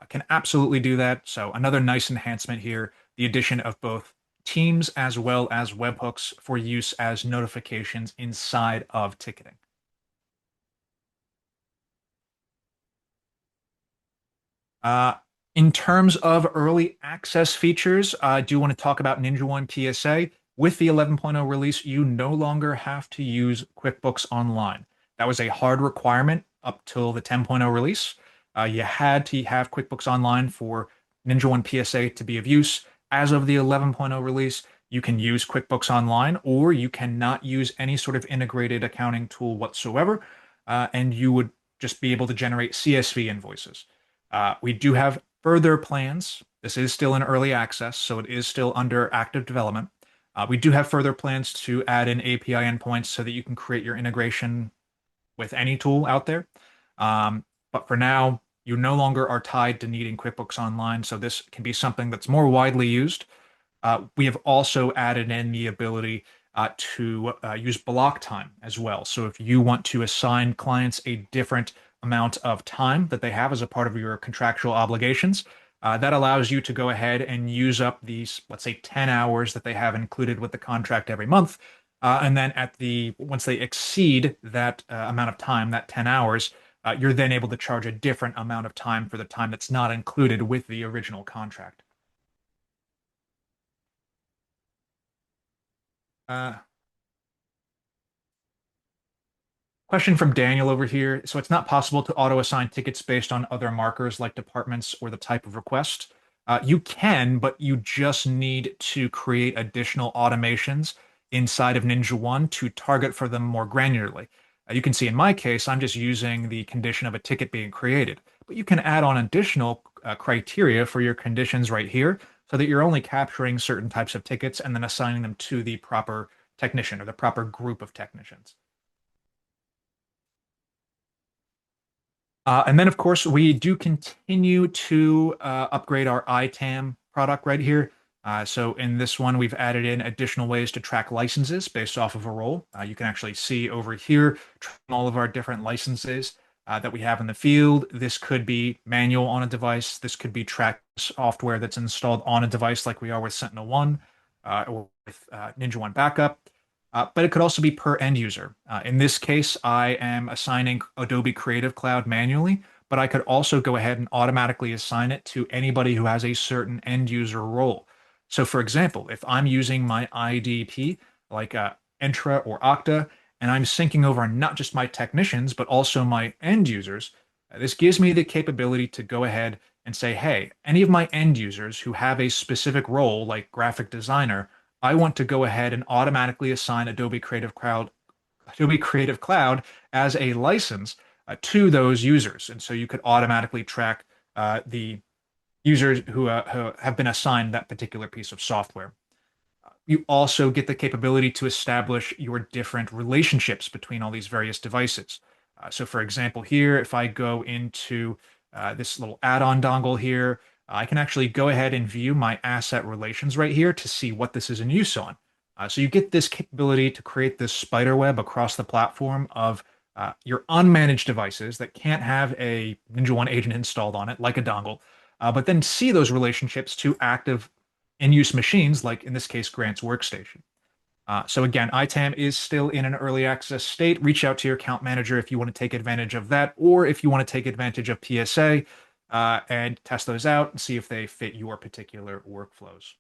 can absolutely do that. So another nice enhancement here, the addition of both Teams as well as webhooks for use as notifications inside of ticketing. Uh, in terms of early access features, I do want to talk about NinjaOne PSA. With the 11.0 release, you no longer have to use QuickBooks Online. That was a hard requirement up till the 10.0 release. You had to have QuickBooks Online for NinjaOne PSA to be of use. As of the 11.0 release, you can use QuickBooks Online, or you cannot use any sort of integrated accounting tool whatsoever, and you would just be able to generate CSV invoices. We do have further plans. This is still in early access, so it is still under active development. We do have further plans to add in API endpoints so that you can create your integration with any tool out there. But for now, you no longer are tied to needing QuickBooks Online, so this can be something that's more widely used. We have also added in the ability to use block time as well. So if you want to assign clients a different amount of time that they have as a part of your contractual obligations, that allows you to go ahead and use up these, let's say, 10 hours that they have included with the contract every month. And then once they exceed that amount of time, that 10 hours, you're then able to charge a different amount of time for the time that's not included with the original contract. Uh, Question from Daniel over here. So it's not possible to auto assign tickets based on other markers like departments or the type of request. You can, but you just need to create additional automations inside of NinjaOne to target for them more granularly. You can see in my case, I'm just using the condition of a ticket being created, but you can add on additional criteria for your conditions right here so that you're only capturing certain types of tickets and then assigning them to the proper technician or the proper group of technicians. And then, of course, we do continue to upgrade our ITAM product right here. So in this one, we've added in additional ways to track licenses based off of a role. You can actually see over here all of our different licenses that we have in the field. This could be manual on a device. This could be track software that's installed on a device like we are with Sentinel-1 or with NinjaOne Backup. But it could also be per end user. In this case, I am assigning Adobe Creative Cloud manually, but I could also go ahead and automatically assign it to anybody who has a certain end user role. So, for example, if I'm using my IDP, like Entra or Okta, and I'm syncing over not just my technicians, but also my end users, this gives me the capability to go ahead and say, hey, any of my end users who have a specific role, like graphic designer, I want to go ahead and automatically assign Adobe Creative Cloud as a license to those users. And so you could automatically track the users who have been assigned that particular piece of software. you also get the capability to establish your different relationships between all these various devices. So for example, here, if I go into this little add-on dongle here, I can actually go ahead and view my asset relations right here to see what this is in use on. So you get this capability to create this spider web across the platform of your unmanaged devices that can't have a NinjaOne agent installed on it, like a dongle, but then see those relationships to active in-use machines, like in this case, Grant's workstation. So again, ITAM is still in an early access state. Reach out to your account manager if you want to take advantage of that, or if you want to take advantage of PSA and test those out and see if they fit your particular workflows.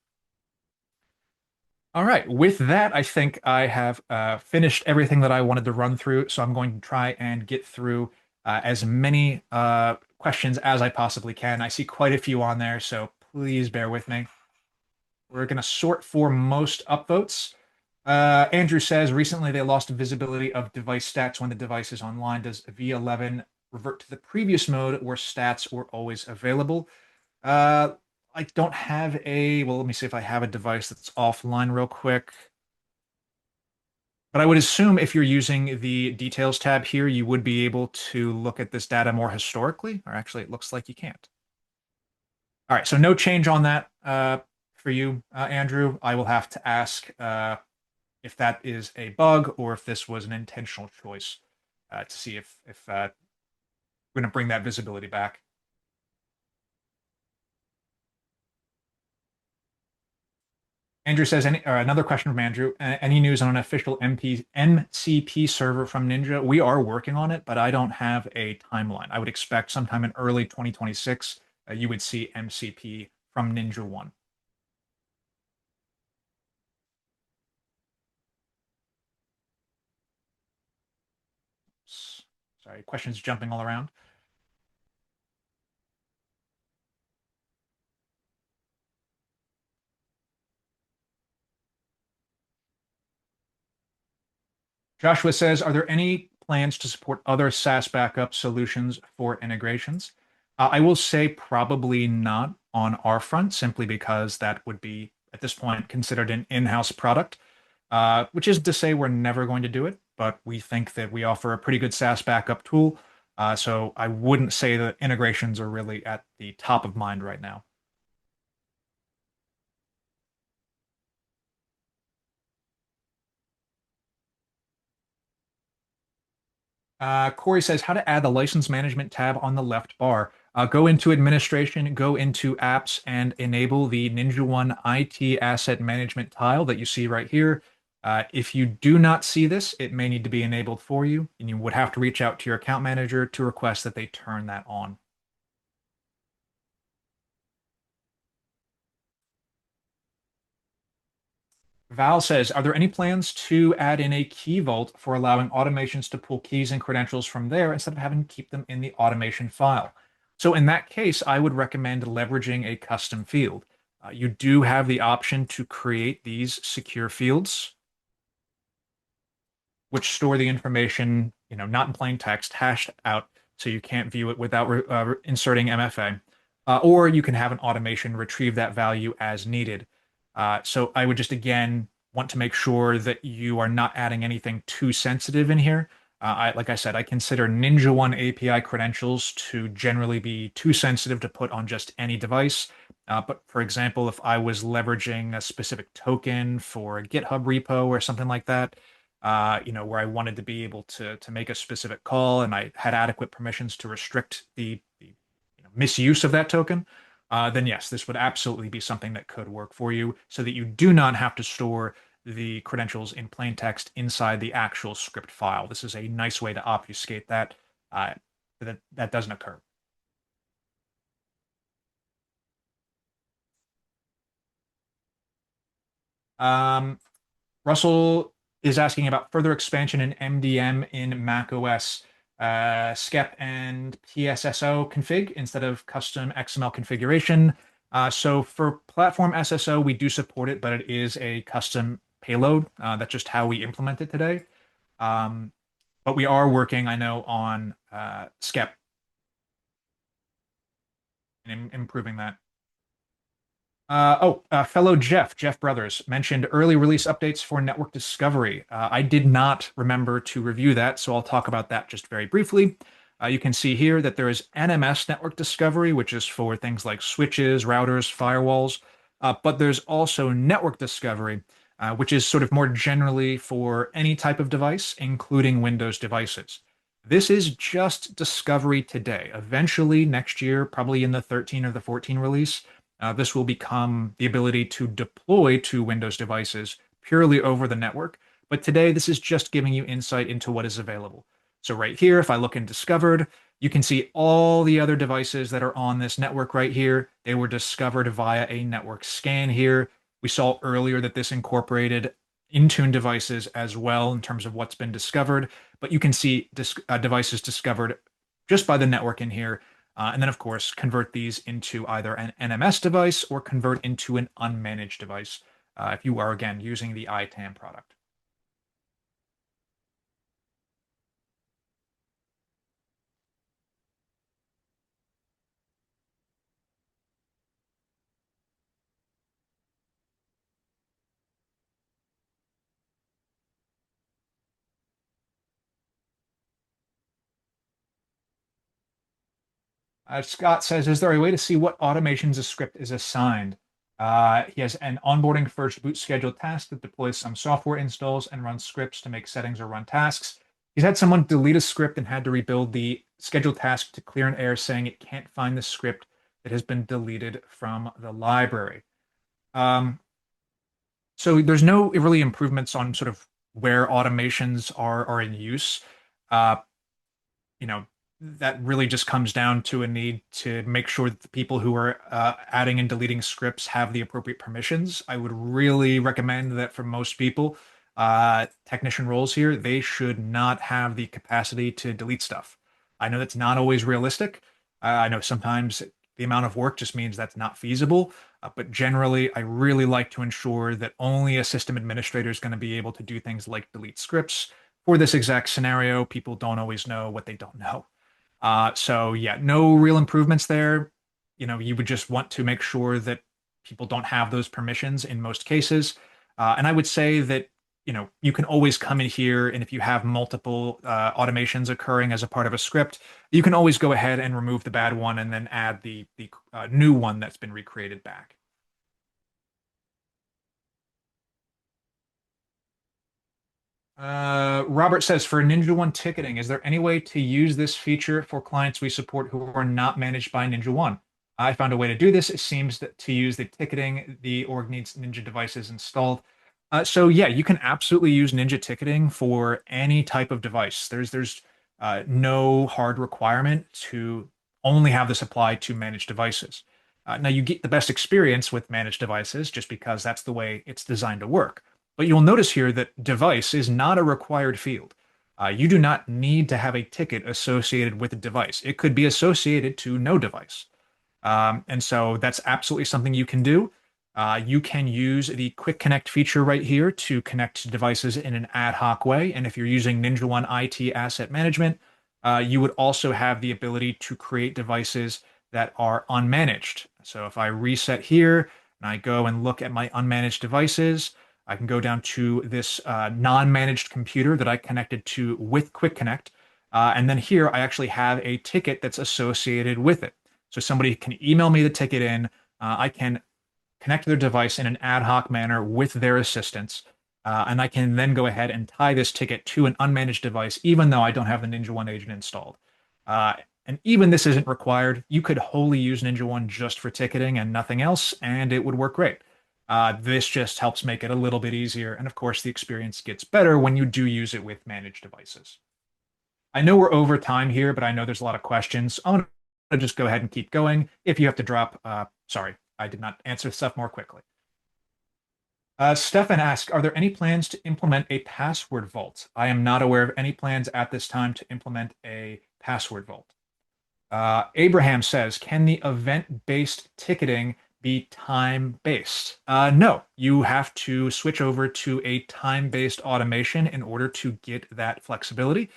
All right, with that, I think I have finished everything that I wanted to run through. So I'm going to try and get through as many questions as I possibly can. I see quite a few on there, so please bear with me. We're going to sort for most upvotes. Andrew says recently they lost visibility of device stats when the device is online. Does V11 revert to the previous mode where stats were always available? Uh, I don't have a, well, let me see if I have a device that's offline real quick. But I would assume if you're using the details tab here, you would be able to look at this data more historically, or actually it looks like you can't. All right, so no change on that for you, Andrew. I will have to ask if that is a bug or if this was an intentional choice to see if we're going to bring that visibility back. Andrew says, another question from Andrew. Any news on an official MCP server from Ninja? We are working on it, but I don't have a timeline. I would expect sometime in early 2026, you would see MCP from NinjaOne. Sorry, questions jumping all around. Joshua says, are there any plans to support other SaaS backup solutions for integrations? I will say probably not on our front, simply because that would be, at this point, considered an in-house product, which isn't to say we're never going to do it, but we think that we offer a pretty good SaaS backup tool. So I wouldn't say that integrations are really at the top of mind right now. Corey says how to add the license management tab on the left bar. Go into administration, go into apps, and enable the NinjaOne IT asset management tile that you see right here. If you do not see this, it may need to be enabled for you, and you would have to reach out to your account manager to request that they turn that on. Val says, are there any plans to add in a key vault for allowing automations to pull keys and credentials from there instead of having to keep them in the automation file? So in that case, I would recommend leveraging a custom field. You do have the option to create these secure fields, which store the information, not in plain text, hashed out, so you can't view it without inserting MFA. Or you can have an automation retrieve that value as needed. So I would just again want to make sure that you are not adding anything too sensitive in here. Like I said, I consider NinjaOne API credentials to generally be too sensitive to put on just any device. But for example, if I was leveraging a specific token for a GitHub repo or something like that, where I wanted to be able to make a specific call and I had adequate permissions to restrict the misuse of that token, then yes, this would absolutely be something that could work for you so that you do not have to store the credentials in plain text inside the actual script file. This is a nice way to obfuscate that that doesn't occur. Um, Russell is asking about further expansion in MDM in macOS, SCEP and PSSO config instead of custom XML configuration. So for platform SSO, we do support it, but it is a custom payload. That's just how we implement it today. Um, but we are working, I know, on SCEP and improving that. Fellow Jeff Brothers mentioned early release updates for network discovery. I did not remember to review that, so I'll talk about that just very briefly. You can see here that there is NMS network discovery, which is for things like switches, routers, firewalls. But there's also network discovery, which is sort of more generally for any type of device, including Windows devices. This is just discovery today. Eventually, next year, probably in the 13 or the 14 release, this will become the ability to deploy to Windows devices purely over the network. But today, this is just giving you insight into what is available. So right here, if I look in Discovered, you can see all the other devices that are on this network right here. They were discovered via a network scan here. We saw earlier that this incorporated Intune devices as well in terms of what's been discovered. But you can see devices discovered just by the network in here, and then, of course, convert these into either an NMS device or convert into an unmanaged device if you are, again, using the ITAM product. Scott says, is there a way to see what automations a script is assigned? He has an onboarding first boot scheduled task that deploys some software installs and runs scripts to make settings or run tasks. He's had someone delete a script and had to rebuild the scheduled task to clear an error saying it can't find the script that has been deleted from the library. Um, so there's no really improvements on sort of where automations are in use. Uh, you know, that really just comes down to a need to make sure that the people who are adding and deleting scripts have the appropriate permissions. I would really recommend that for most people, technician roles here, they should not have the capacity to delete stuff. I know that's not always realistic. I know sometimes the amount of work just means that's not feasible. But generally, I really like to ensure that only a system administrator is going to be able to do things like delete scripts. For this exact scenario, people don't always know what they don't know. So yeah, no real improvements there. You would just want to make sure that people don't have those permissions in most cases. And I would say that, you can always come in here, and if you have multiple automations occurring as a part of a script, you can always go ahead and remove the bad one and then add the new one that's been recreated back. Robert says, for NinjaOne ticketing, is there any way to use this feature for clients we support who are not managed by NinjaOne? I found a way to do this. It seems that to use the ticketing, the org needs Ninja devices installed. So yeah, you can absolutely use Ninja ticketing for any type of device. There's no hard requirement to only have this apply to managed devices. Now you get the best experience with managed devices just because that's the way it's designed to work. But you'll notice here that device is not a required field. You do not need to have a ticket associated with a device. It could be associated to no device. And so that's absolutely something you can do. You can use the quick connect feature right here to connect to devices in an ad hoc way. And if you're using NinjaOne IT Asset Management, you would also have the ability to create devices that are unmanaged. So if I reset here and I go and look at my unmanaged devices, I can go down to this non-managed computer that I connected to with Quick Connect. And then here I actually have a ticket that's associated with it. So somebody can email me the ticket in. I can connect their device in an ad hoc manner with their assistance. And I can then go ahead and tie this ticket to an unmanaged device, even though I don't have the NinjaOne agent installed. Uh, and even this isn't required. You could wholly use NinjaOne just for ticketing and nothing else, and it would work great. This just helps make it a little bit easier. And of course, the experience gets better when you do use it with managed devices. I know we're over time here, but I know there's a lot of questions. I'm going to just go ahead and keep going. If you have to drop, sorry, I did not answer stuff more quickly. Stefan asks, are there any plans to implement a password vault? I am not aware of any plans at this time to implement a password vault. Abraham says, can the event-based ticketing be time-based? No, you have to switch over to a time-based automation in order to get that flexibility.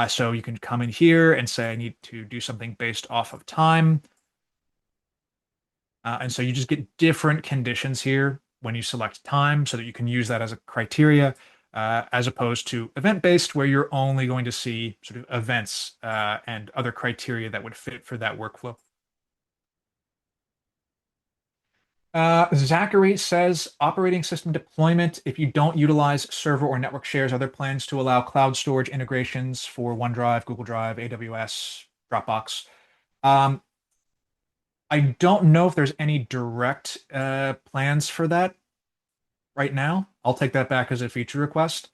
So you can come in here and say, I need to do something based off of time. And so you just get different conditions here when you select time so that you can use that as a criteria, as opposed to event-based, where you're only going to see sort of events and other criteria that would fit for that workflow. Zachary says operating system deployment. If you don't utilize server or network shares, are there plans to allow cloud storage integrations for OneDrive, Google Drive, AWS, Dropbox? Um, I don't know if there's any direct plans for that right now. I'll take that back as a feature request.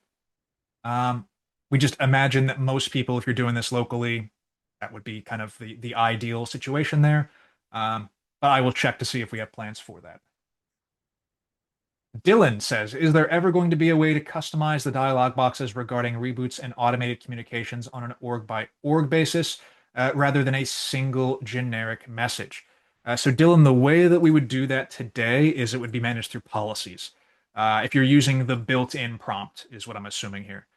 Um, we just imagine that most people, if you're doing this locally, that would be kind of the ideal situation there. But I will check to see if we have plans for that. Dylan says, is there ever going to be a way to customize the dialog boxes regarding reboots and automated communications on an org by org basis rather than a single generic message? So, Dylan, the way that we would do that today is it would be managed through policies. If you're using the built-in prompt, is what I'm assuming here.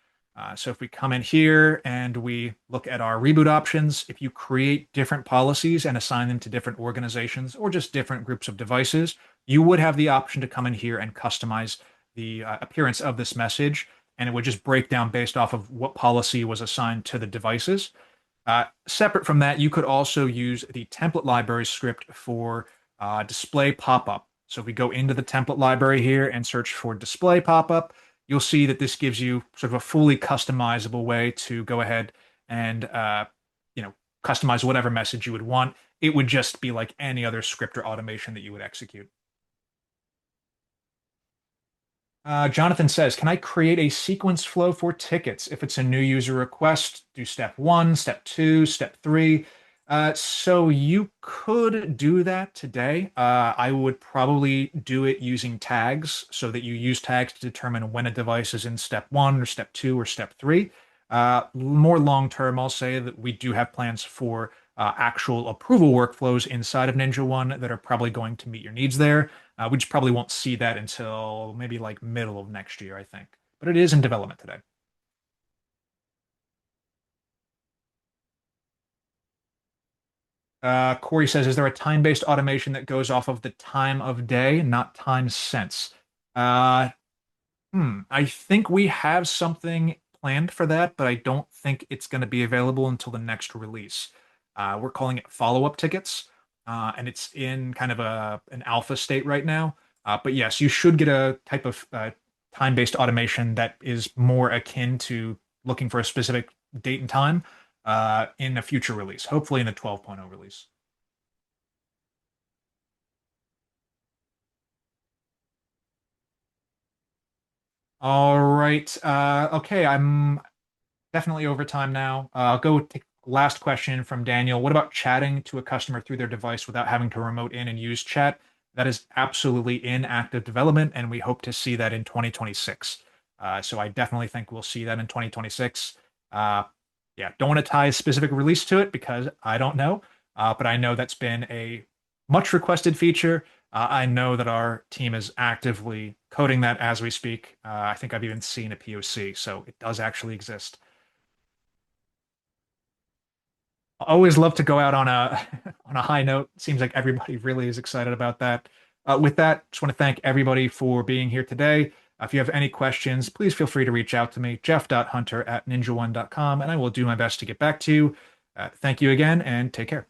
So, if we come in here and we look at our reboot options, if you create different policies and assign them to different organizations or just different groups of devices, you would have the option to come in here and customize the appearance of this message, and it would just break down based off of what policy was assigned to the devices. Separate from that, you could also use the template library script for display pop-up. So if we go into the template library here and search for display pop-up, you'll see that this gives you sort of a fully customizable way to go ahead and you know customize whatever message you would want. It would just be like any other script or automation that you would execute. Jonathan says, can I create a sequence flow for tickets? If it's a new user request, do step one, step two, step three. So you could do that today. I would probably do it using tags so that you use tags to determine when a device is in step one or step two or step three. More long term, I'll say that we do have plans for actual approval workflows inside of NinjaOne that are probably going to meet your needs there. We just probably won't see that until maybe like middle of next year, I think. But it is in development today. Corey says, is there a time-based automation that goes off of the time of day, not time sense? Uh, I think we have something planned for that, but I don't think it's going to be available until the next release. We're calling it follow-up tickets, and it's in kind of an alpha state right now. But yes, you should get a type of time-based automation that is more akin to looking for a specific date and time in a future release, hopefully in the 12.0 release. All right. Okay, I'm definitely over time now. I'll go take last question from Daniel. What about chatting to a customer through their device without having to remote in and use chat? That is absolutely in active development, and we hope to see that in 2026. So I definitely think we'll see that in 2026. Uh, yeah, don't want to tie a specific release to it because I don't know, but I know that's been a much requested feature. I know that our team is actively coding that as we speak. I think I've even seen a POC, so it does actually exist. I always love to go out on a on a high note. Seems like everybody really is excited about that. With that, just want to thank everybody for being here today. If you have any questions, please feel free to reach out to me, jeff.hunter@ninjaone.com, and I will do my best to get back to you. Thank you again, and take care.